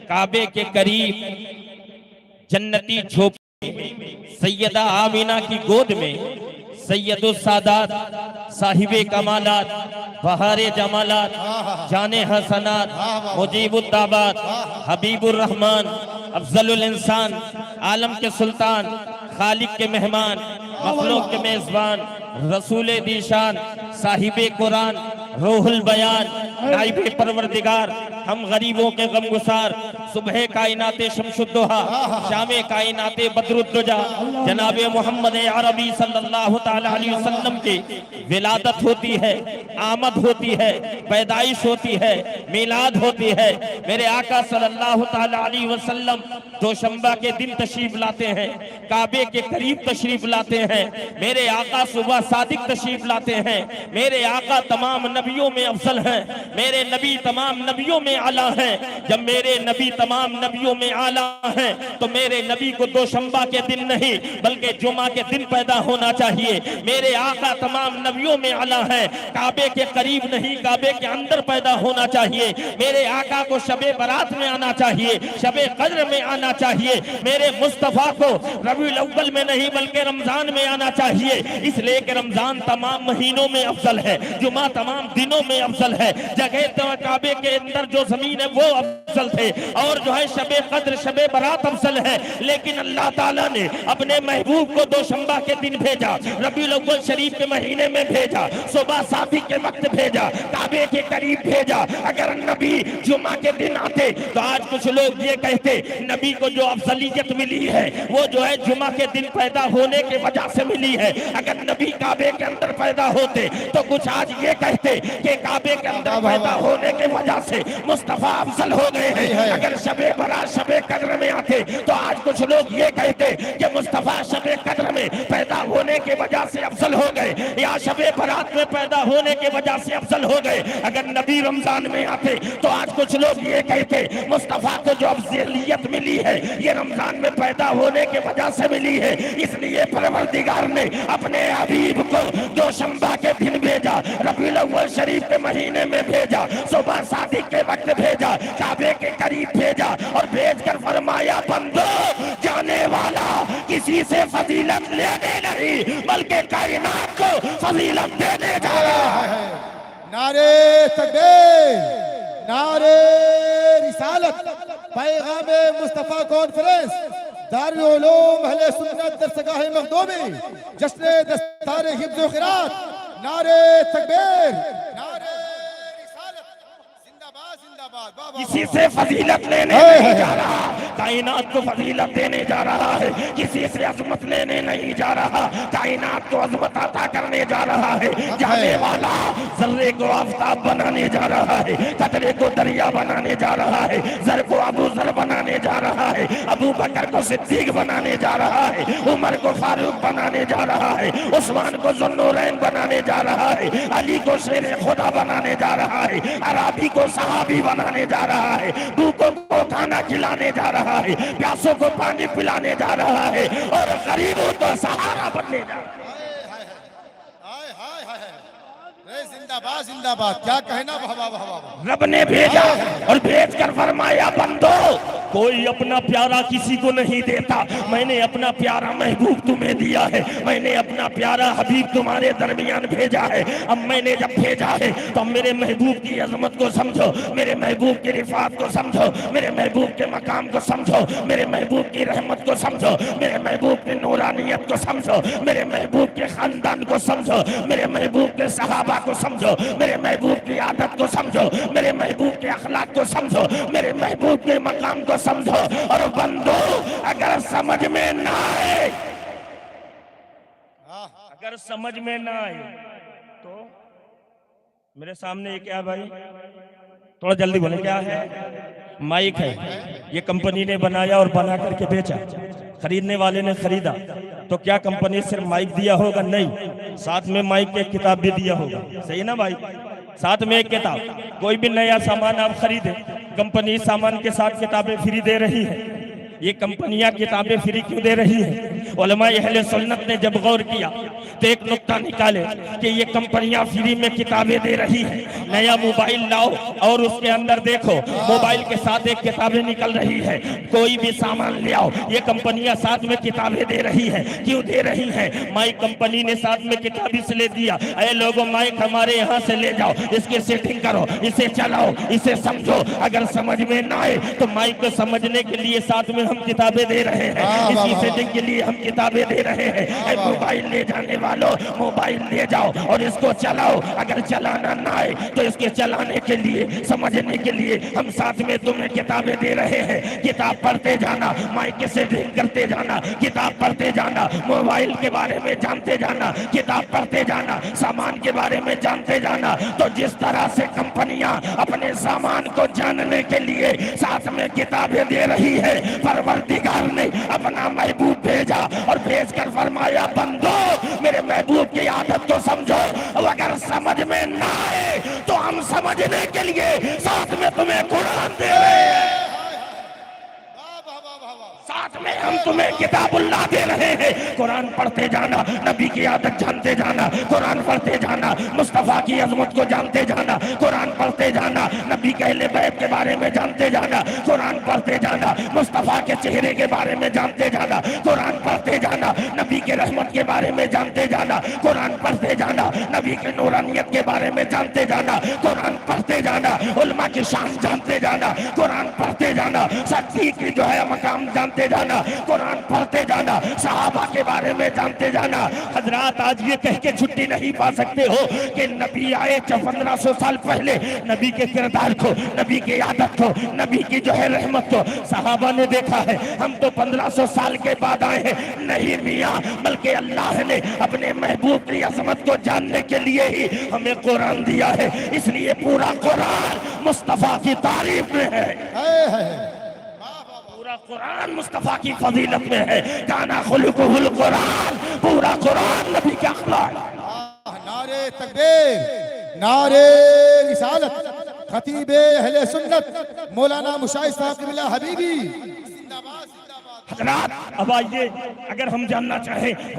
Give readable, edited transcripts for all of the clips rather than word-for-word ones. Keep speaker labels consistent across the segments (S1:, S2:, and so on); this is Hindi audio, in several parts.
S1: काबे के करीब जन्नती झोपड़ी में सैयदा आमीना की गोद में सैयदुल सादात साहिबे कमालात बहारे जमालात जाने हसनात मुजीबुद्दाबात हबीबुर रहमान अफजलुल इंसान आलम के सुल्तान खालिक के मेहमान मखलूक के मेजबान रसूल दीशान साहिबे कुरान रूहुल बयान नाइबे परवरदिगार हम गरीबों के गमगुसार सुबह कायनाते शमशुद्दोहा शामे कायनाते बदरुद्दुजा जनाबे मोहम्मद अरबी सल्लल्लाहु तआला अलैहि वसल्लम की विलादत होती है, आमद होती है, पैदाइश होती है, मिलाद होती है। मेरे आका सल्लल्लाहु तआला अलैहि वसल्लम दोशंबा के दिन तशरीफ लाते हैं, काबे के करीब तशरीफ लाते हैं। मेरे आका सुबह सादिक तशरीफ लाते हैं। मेरे आका तमाम नबियों में अफजल हैं। मेरे नबी तमाम नबियों में आला हैं। जब मेरे नबी तमाम नबियों में आला हैं तो मेरे नबी को दोशंबा के दिन नहीं बल्कि जुमा के दिन पैदा होना चाहिए। मेरे आका तमाम नबियों में आला हैं, काबे के करीब नहीं काबे के अंदर पैदा होना चाहिए। मेरे आका को शबे बरात में आना चाहिए, शबे कद्र में आना चाहिए। मेरे मुस्तफा को रबीउल अव्वल में नहीं बल्कि रमजान में आना चाहिए, इसलिए कि रमजान तमाम महीनों में अफजल है, जुमा तमाम दिनों में अफजल है। जगह तो काबे के अंदर जो जमीन है वो अफजल थे और जो है शबे कद्र शबे बरात अफजल है। लेकिन अल्लाह ताला ने अपने महबूब को दोशंबा के दिन भेजा, रबीउल अव्वल शरीफ के महीने में भेजा, सुबह सादी के वक्त भेजा, काबे के करीब भेजा। अगर नबी जुमा के दिन आते तो आज कुछ लोग ये कहते नबी को जो अफजलियत मिली है वो जो है जुमा के दिन पैदा होने के वजह से मिली है। अगर नबी काबे के अंदर पैदा होते तो कुछ आज ये कहते कि काबे के अंदर पैदा होने के वजह से मुस्तफा अफजल हो गए हैं। अगर शबे बरात शबे कद्र में आते तो आज कुछ लोग ये कहते कि मुस्तफा शबे कद्र में पैदा होने के वजह से अफजल हो गए या शबे बरात में पैदा होने के वजह से अफजल हो गए। अगर नबी रमजान में आते तो आज कुछ लोग ये कहते मुस्तफा को जो अफजलियत मिली है ये रमजान में पैदा होने के वजह से मिली है। इसलिए परवरदिगार ने अपने हबीब को दोशंबा के दिन भेजा, रबीउल अव्वल शरीफ के महीने में भेजा, सुबह शादी के वक्त भेजा, काबे के करीब भेजा और भेजकर फरमाया बंदो जाने वाला किसी से फजीलत लेने नहीं बल्कि कायनात को फजीलत देने जा रहा है।
S2: नारे तकबीर, नारे रिसालत, पैगाम मुस्तफा कॉन्फ्रेंस, दारुल उलूम अहले सुन्नत दरसगाह मखदूमी, जश्न दस्तार हिफ्ज़ व क़िराअत, नारे तकबीर, नारे रिसालत, जिंदाबाद जिंदाबाद।
S1: किसी से फजीलत लेने नहीं जा रहा, कायनात को फजीलत देने जा रहा है। किसी से अजमत लेने नहीं जा रहा, कायनात को अजमत अता करने जा रहा है। जाने वाला जर्रे को आफताब बनाने जा रहा है, कतरे को दरिया बनाने जा रहा है, जर को अबू जर बनाने जा रहा है, अबू बकर को सिद्दीक बनाने जा रहा है, उमर को फारूक बनाने जा रहा है, उस्मान को ज़ुन्नूरैन बनाने जा रहा है, अली को शेर खुदा बनाने जा रहा है, अराबी को सहाबी बनाने जा रहा है, भूखों को खाना खिलाने जा रहा है, प्यासों को पानी पिलाने जा रहा है और गरीबों को सहारा बनने जा रहा है।
S2: जिंदाबाद जिंदाबाद, क्या कहना बाबा बाबा।
S1: रब ने भेजा और भेजकर फरमाया बंदो कोई अपना प्यारा किसी को नहीं देता, मैंने अपना प्यारा महबूब तुम्हें दिया है, मैंने अपना प्यारा हबीब तुम्हारे दरमियान भेजा है। अब मैंने जब भेजा है तो मेरे महबूब की अजमत को समझो, मेरे महबूब की रिफात को समझो, मेरे महबूब के मकाम को समझो, मेरे महबूब की रहमत को समझो, मेरे महबूब की नूरानियत को समझो, मेरे महबूब के खानदान को समझो, मेरे महबूब के सहाबा को समझो, मेरे महबूब की आदत को समझो, मेरे महबूब के अखलाक को समझो, मेरे महबूब के मकाम को समझो। और बंदो अगर समझ में ना आए, अगर समझ में ना आए तो मेरे सामने ये क्या भाई, थोड़ा जल्दी बोले, क्या है? माइक है, ये कंपनी ने बनाया और बना करके बेचा, खरीदने वाले ने खरीदा, तो क्या कंपनी सिर्फ माइक दिया होगा? नहीं, साथ में माइक की किताब भी दिया होगा। सही ना भाई? साथ में एक किताब। कोई भी नया सामान आप खरीदे, कंपनी सामान के साथ किताबें फ्री दे रही है। ये कंपनियां किताबें फ्री क्यों दे रही है? उलमा अहले सुन्नत ने जब गौर किया तो एक नुक्ता निकाले कि ये कंपनियां फ्री में किताबें दे रही है। नया मोबाइल लाओ और उसके अंदर देखो, मोबाइल के साथ एक किताबें निकल रही है। कोई भी सामान ले आओ, ये कंपनियां साथ में किताबें दे रही है। क्यों दे रही है? माइक कंपनी ने साथ में किताब इसलिए दिया, अरे लोगों माइक हमारे यहाँ से ले जाओ, इसकी सेटिंग करो, इसे चलाओ, इसे समझो। अगर समझ में ना आए तो माइक को समझने के लिए साथ में हम किताबें दे रहे हैं, इसकी सेटिंग के लिए हम किताबें दे रहे हैं। मोबाइल ले जाने वालों, मोबाइल ले जाओ और इसको चलाओ। अगर चलाना ना आए तो इसके चलाने के लिए, समझने के लिए हम साथ में तुम्हें किताबें दे रहे हैं। किताब पढ़ते जाना, माइक की सेटिंग करते जाना, किताब पढ़ते जाना, मोबाइल के बारे में जानते जाना, किताब पढ़ते जाना, सामान के बारे में जानते जाना। तो जिस तरह से कंपनियां अपने सामान को जानने के लिए साथ में किताबें दे रही है, परवरदिगार ने अपना महबूब भेजा और भेजकर फरमाया, बंदो मेरे महबूब की आदत को समझो। अगर समझ में ना आए तो हम समझने के लिए साथ में तुम्हें कुरान दे रहे हैं, साथ में हम तुम्हें किताबुल्लाह दे रहे हैं। कुरान पढ़ते जाना, नबी की आदत जानते जाना, कुरान पढ़ते जाना, मुस्तफा की अजमत को जानते जाना, कुरान पढ़ते जाना, नबी के अहले बैत के बारे में जानते जाना, कुरान पढ़ते जाना, मुस्तफा के चेहरे के बारे में जानते जाना, कुरान पढ़ते जाना, नबी के रहमत के बारे में जानते जाना, कुरान पढ़ते जाना, नबी के नूरानियत के बारे में जानते जाना, कुरान पढ़ते जाना, उलमा की शान जानते जाना, कुरान पढ़ते जाना, सच्ची की जो है मकाम जानते जाना, कुरान पढ़ते जाना, सहाबा के बारे में जानते जाना। हजरात आज ये कह के छुट्टी नहीं पा सकते हो कि नबी आए 1500 साल पहले, नबी के किरदार को, नबी की आदत को, नबी की जो है रहमत को सहाबा ने देखा है, हम तो 1500 साल के बाद आए हैं। नहीं मियाँ, बल्कि अल्लाह ने अपने महबूब की अजमत को जानने के लिए ही हमें कुरान दिया है। इसलिए पूरा कुरान मुस्तफा की तारीफ में है, पूरा कुरान मुस्तफा की फजीलत में है। काना खुलुकुहुल कुरान, पूरा कुरान नबी के अखलाक।
S2: नारे तकबीर, नारे रिसालत, खतीबे अहले सुन्नत मौलाना मुशाहिद साहब क़िबला हबीबी जिंदाबाद।
S1: हजरात अब आइए, अगर हम जानना चाहें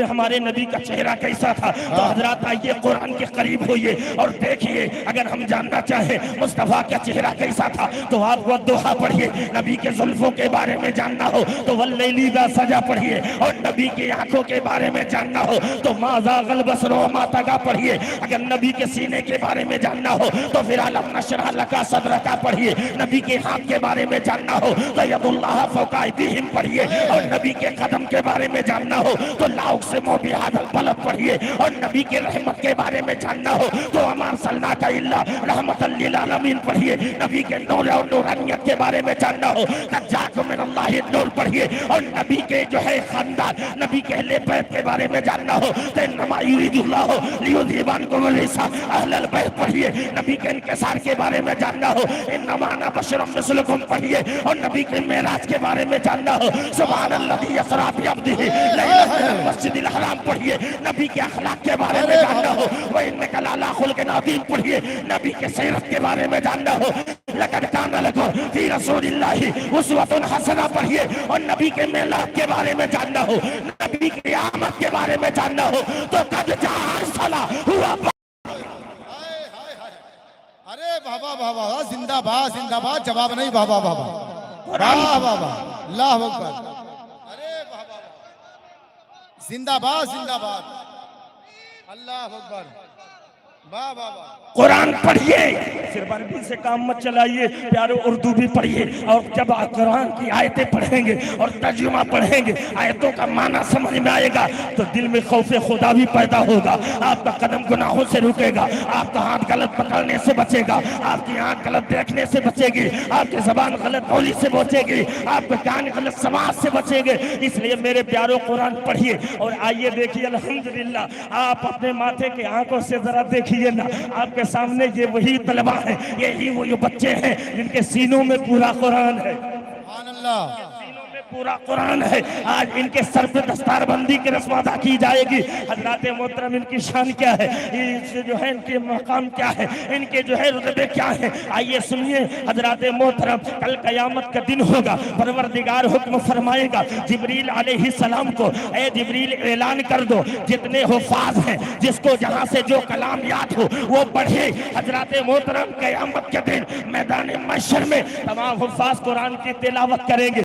S1: हमारे नबी का चेहरा कैसा था तो हजरात आइए कुरान के करीब होइए और देखिए। अगर हम जानना चाहें मुस्तफा का चेहरा कैसा था तो आप वद्दुहा पढ़िए। नबी के जुल्फों के बारे में जानना हो तो वल्लैली इज़ा सजा पढ़िए, और नबी की आंखों के बारे में जानना हो तो मा ज़ाग़ल बसर व मा तग़ा पढ़िए। अगर नबी के सीने के बारे में जानना हो तो फिर अलम नशरह लका सदरका पढ़िए। नबी के हाथ के बारे में जानना हो तो यदुल्लाह फौका अयदीहिम पढ़िए, और नबी के कदम के बारे में जानना हो तो लाउक से मोबिहादल बलद पढ़िए, और नबी के रहमत के बारे में जानना हो तो अमान सल्लल्लाहु इल्ला रहमतल लिल आलमीन पढ़िए। नबी के नूर और नूरानियत के बारे में जानना हो तजाकुम मिनल्लाहि नूर पढ़िए, और नबी के जो है खानदान, नबी के अहले बैत के बारे में जानना हो तो इन्नमा युरिदुल्लाहु लियुज़हिबअनकुम रिज्सा अहलल बैत पढ़िए। नबी के इंकिसार के बारे में जानना हो इन्नमा अना बशरुम मिस्लुकुम पढ़िए, और नबी के मेराज के बारे में जानना हो सुब्हानल्लाज़ी यसरा बिअब्दिही लैलन मिनल मस्जिदिल हराम पढ़िए। नबी के अखलाक के बारे में जानना हो व इन्नका लअला खुल्क़िन अज़ीम पढ़िए। नबी के सीरत के बारे में जानना हो लक़द काना लकुम फ़ी रसूलिल्लाहि उस्वतुन हसना पढ़िए, और नबी के मेलाद के बारे में जानना हो, नबी की आमद के बारे में जानना हो तो कद जाअ सला हुआ।
S2: अरे बाबा बाबा जिंदाबाद जिंदाबाद, जवाब नहीं बाबा बाबा, वाह बाबा, अल्लाह अकबर। अरे बाबा जिंदाबाद जिंदाबाद, अल्लाह अकबर, वाह बाबा।
S1: कुरान पढ़िए, सिर्फ अरबी से काम मत चलाइए, प्यारे उर्दू भी पढ़िए। और जब आप कुरान की आयतें पढ़ेंगे और तर्जुमा पढ़ेंगे, आयतों का माना समझ में आएगा तो दिल में खौफ खुदा भी पैदा होगा। आपका कदम गुनाहों से रुकेगा, आपका हाथ गलत पकड़ने से बचेगा, आपकी आंख गलत देखने से बचेगी, आपकी जबान गलत बोली से बचेगी, आपके कान गलत समाज से बचेंगे। इसलिए मेरे प्यारों कुरान पढ़िए और आइए देखिए अल्हम्दुलिल्लाह। आप अपने माथे के आंखों से जरा देखिए ना, आपके सामने ये वही तलबा है, यही वो बच्चे हैं जिनके सीनों में पूरा कुरान है।
S2: सुभान अल्लाह,
S1: सीनों में
S3: पूरा कुरान है। आज इनके सर पे दस्तारबंदी की रस्म अदा की जाएगी। हजरात मोहतरम इनकी शान क्या है, जो है इनके मकाम क्या है, इनके जो है रुतबे क्या है, आइए सुनिए हजरात मोहतरम। कल कयामत का दिन होगा, परवरदिगार हुक्म फरमाएगा जिब्रील अलैहिस्सलाम को, ए जिब्रील ऐलान कर दो जितने हुफ़ाज़ हैं जिसको जहां से जो कलाम याद हो वो पढ़े। हजरात मोहतरम कयामत के दिन मैदान महशर में तमाम हुफ़ाज़ कुरान की तिलावत करेंगे।